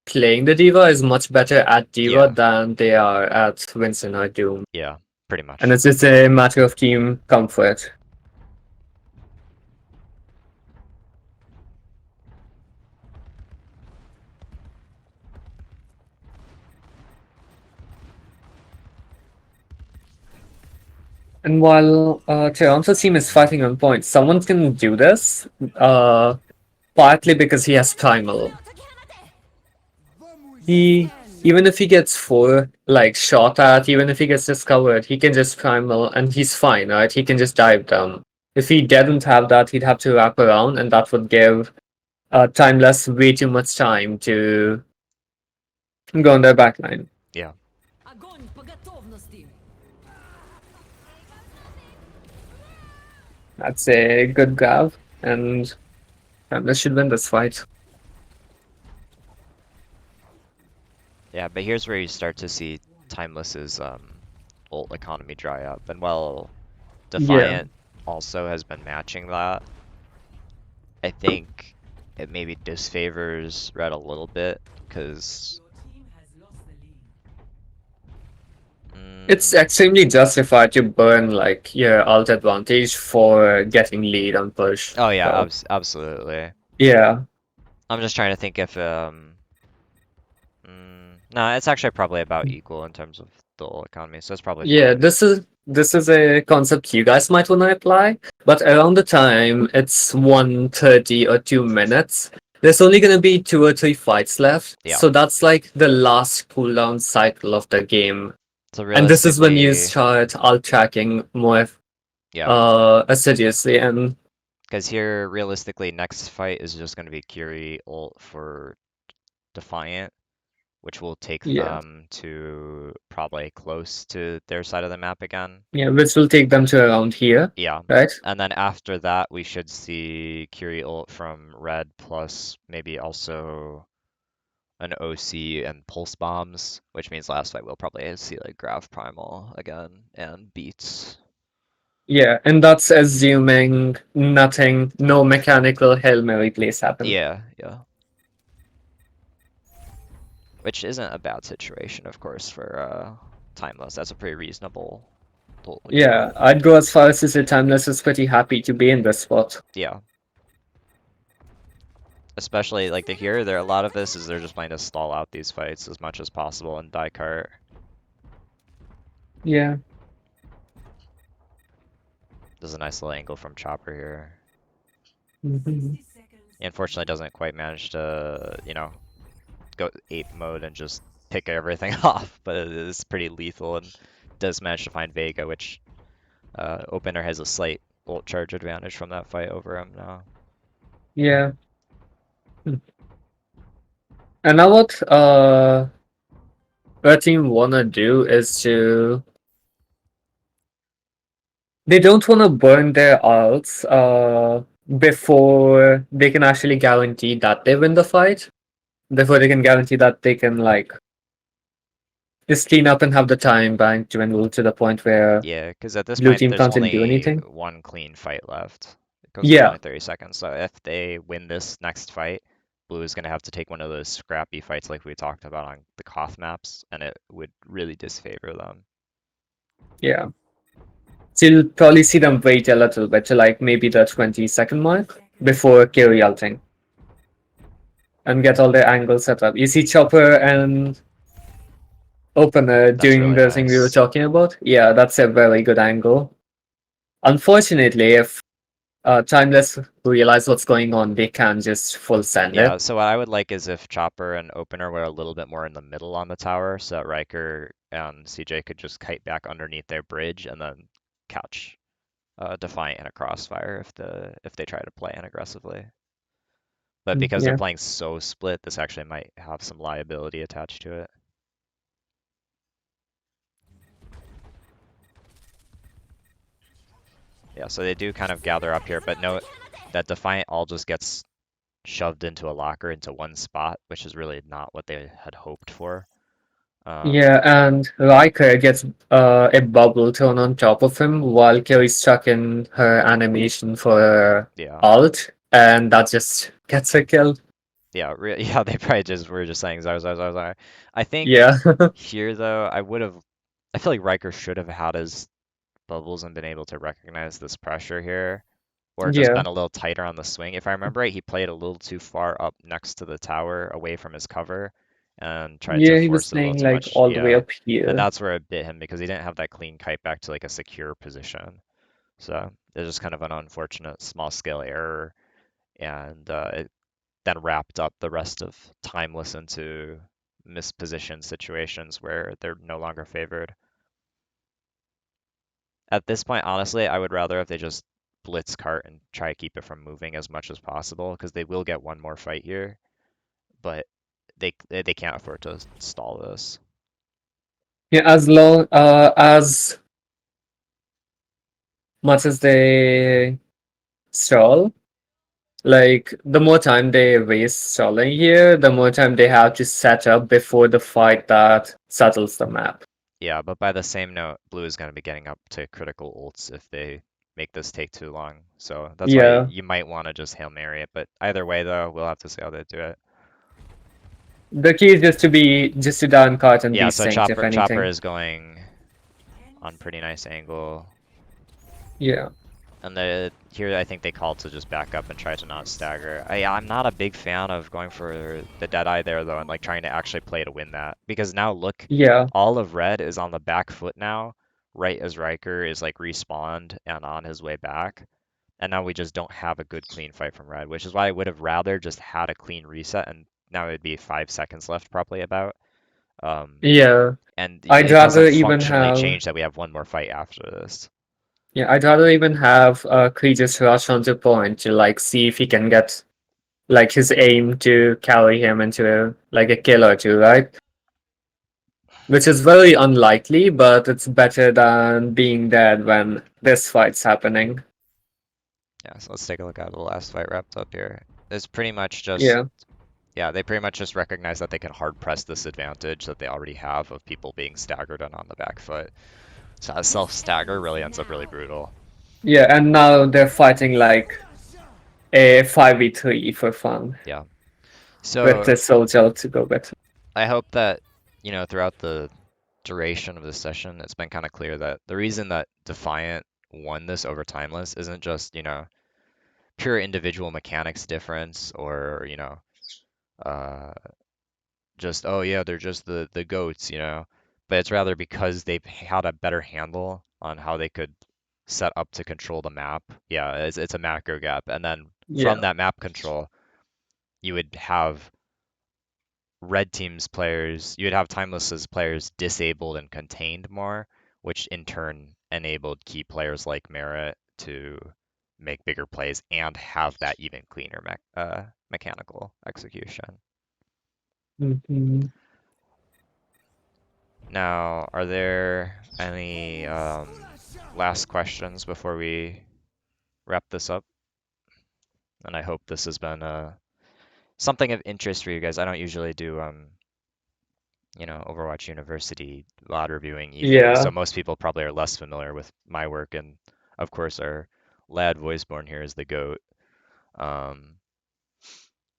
playing the Diva is much better at Diva Yeah, than they are at Winston or Doom. yeah, pretty And much. it's just a matter of team comfort. And while Toronto's team is fighting on point, someone can do this, uh, partly because he has Primal. He, even if he gets four, like, shot at, even if he gets discovered, he can just Primal and he's fine, right? He can just dive down. If he didn't have that, he'd have to wrap around, and that would give Timeless way too much time to go on their backline. Yeah, That's a good grab, and Timeless should win this fight. yeah, but here's where you start to see Timeless's ult economy dry up, and while Yeah. Defiant also has been matching that, I think it maybe disfavors Red a little bit because It's extremely justified to burn like your alt advantage for getting lead on push. oh yeah, So absolutely. yeah, I'm just trying to think if no, it's actually probably about equal in terms of the whole economy, so it's probably yeah. fine. This is a concept you guys might want to apply, but around the time it's 1:30 or 2 minutes. There's only gonna be two or three fights left, Yeah. so that's like the last cooldown cycle of the game, So and this is when you realistically, start alt tracking more yeah, assiduously. And because here realistically next fight is just going to be Kiri ult for Defiant, which will take yeah, them to probably close to their side of the map again. yeah, which will take them to around here, Yeah. right? And then after that, we should see Kiri ult from Red plus maybe also an OC and pulse bombs, which means last fight we'll probably see like Grav Primal again and beats. Yeah, and that's assuming nothing, no mechanical Hail Mary plays happen. Yeah, yeah. Which isn't a bad situation, of course, for Timeless. That's a pretty reasonable ult lead. Yeah, I'd go as far as to say Timeless is pretty happy to be in this spot. Yeah. Especially like there a lot of this is they're just playing to stall out these fights as much as possible and die cart. Yeah. There's a nice little angle from Chopper here. Mhm. He unfortunately doesn't quite manage to, go ape mode and just pick everything off, but it is pretty lethal and does manage to find Vega, which Opener has a slight ult charge advantage from that fight over him now. Yeah. And now what our team wanna do is to they don't wanna burn their ults before they can actually guarantee that they win the fight. Before they can guarantee that they can like just clean up and have the time bank to enroll to the point where Yeah, because at this blue point team there's can't do only anything. one clean fight left because there's Yeah, only 30 seconds. So if they win this next fight, Blue is going to have to take one of those scrappy fights like we talked about on the Koth maps, and it would really disfavor them. yeah. So you'll probably see them wait a little bit to like maybe the 20-second mark before carry ulting and get all their angles set up. You see Chopper and Opener That's doing really the thing we were nice. talking about. Yeah, that's a very good angle. Unfortunately, if Timeless realize what's going on, they can just full send Yeah, it. so what I would like is if Chopper and Opener were a little bit more in the middle on the tower, so that Riker and CJ could just kite back underneath their bridge and then catch Defiant in a crossfire if they try to play in aggressively. But because they're Yeah. playing so split, this actually might have some liability attached to it. Yeah, so they do kind of gather up here, but note that Defiant all just gets shoved into a locker into one spot, which is really not what they had hoped for. Yeah, and Riker gets a bubble thrown on top of him while Carrie's stuck in her animation for her Yeah, alt, and that just gets her killed. yeah, yeah. They probably just were just saying zar zar zar zar. I think Yeah, here though, I feel like Riker should have had his bubbles and been able to recognize this pressure here, or just yeah, been a little tighter on the swing. If I remember right, he played a little too far up next to the tower, away from his cover, and tried to yeah. He was force it a little playing too like much. all the way Yeah, up and here. that's where it bit him because he didn't have that clean kite back to like a secure position. So it's just kind of an unfortunate small scale error, and it then wrapped up the rest of Timeless into mispositioned situations where they're no longer favored. At this point, honestly, I would rather if they just blitz cart and try to keep it from moving as much as possible because they will get one more fight here, but they can't afford to stall this. Yeah, as long as much as they stall, like the more time they waste stalling here, the more time they have to set up before the fight that settles the map. Yeah, but by the same note, Blue is going to be getting up to critical ults if they make this take too long. So that's why Yeah, you might want to just Hail Mary it. But either way, though, we'll have to see how they do it. the key is just to down cart and be Yeah, so synced if Chopper anything. is going on pretty nice angle. Yeah. And here I think they called to just back up and try to not stagger. I'm not a big fan of going for the Deadeye there though and like trying to actually play to win that. Because now look, Yeah. all of red is on the back foot now, right as Riker is like respawned and on his way back. And now we just don't have a good clean fight from red, which is why I would have rather just had a clean reset and now it'd be 5 seconds left probably about. Um, Yeah. and I'd it rather doesn't even functionally have change that we have one more fight after this. I'd rather even have Kree rush onto point to like see if he can get like his aim to carry him into like a kill or two, right? Which is very unlikely, but it's better than being dead when this fight's happening. Yeah, so let's take a look at the last fight wrapped up here. It's pretty much just Yeah. Yeah, they pretty much just recognize that they can hard press this advantage that they already have of people being staggered and on the back foot. So a self stagger really ends up really brutal. Yeah, and now they're fighting like a 5v3 for fun Yeah. with So the soldier to go better. I hope that, throughout the duration of the session, it's been kind of clear that the reason that Defiant won this over Timeless isn't just, pure individual mechanics difference or, uh, just, oh yeah, they're just the goats, but it's rather because they've had a better handle on how they could set up to control the map. Yeah, it's a macro gap. And then from Yeah. that map control, you would have red team's players, you would have Timeless's players disabled and contained more, which in turn enabled key players like Merit to make bigger plays and have that even cleaner mechanical execution. Hmm. Now, are there any last questions before we wrap this up? And I hope this has been something of interest for you guys. I don't usually do Overwatch University VOD reviewing either. So Yeah. most people probably are less familiar with my work, and of course our lad Voiceborne here is the goat. Um,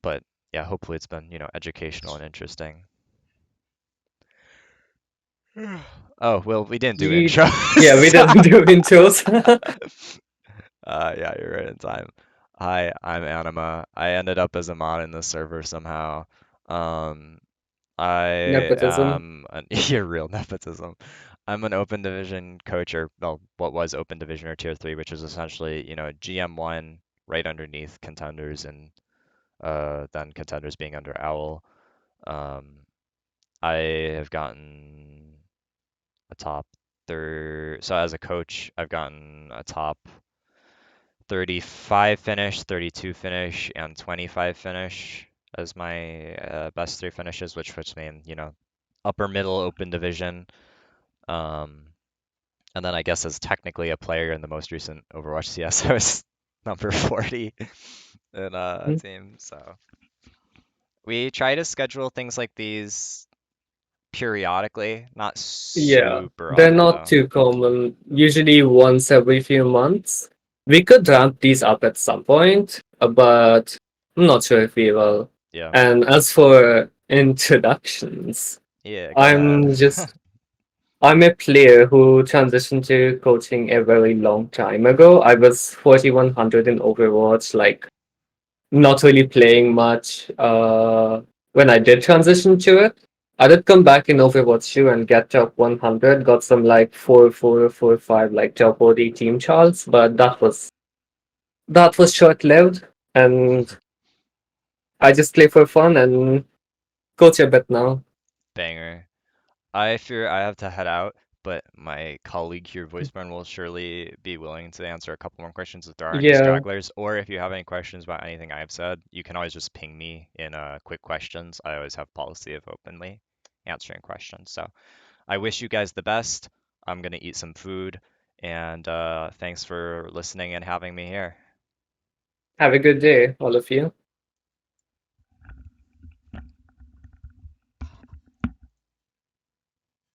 but yeah, hopefully it's been, educational and interesting. Oh, well, we didn't do We, yeah, we intros. don't do intros. Yeah, you're right in time. Hi, I'm Anima. I ended up as a mod in the server somehow. Um, I Nepotism. am you're real nepotism. I'm an open division coach, or well, what was open division or tier three, which is essentially, GM1 right underneath contenders, and then contenders being under Owl. Um, I have gotten a top third. So as a coach, I've gotten a top 35 finish, 32 finish, and 25 finish as my best three finishes, which puts me in, upper middle open division. Um, and then I guess as technically a player in the most recent Overwatch CS, I was number 40 in a Hmm. team. So we try to schedule things like these periodically, not Yeah, super they're often not though. too common. Usually once every few months. We could ramp these up at some point, but I'm not sure if we will. Yeah. And as for introductions, Yeah, go ahead. I'm just I'm a player who transitioned to coaching a very long time ago. I was 4100 in Overwatch, like not really playing much when I did transition to it. I did come back in Overwatch 2 and get top 100, got some like 4-4-4-5 like top 40 team charts, but that was short lived, and I just play for fun and coach a bit now. Banger. I fear I have to head out, but my colleague here, Voiceborne, will surely be willing to answer a couple more questions if there are any Yeah, stragglers, or if you have any questions about anything I've said, you can always just ping me in quick questions. I always have policy of openly answering questions. So I wish you guys the best. I'm gonna eat some food, and thanks for listening and having me here. have a good day, all of you.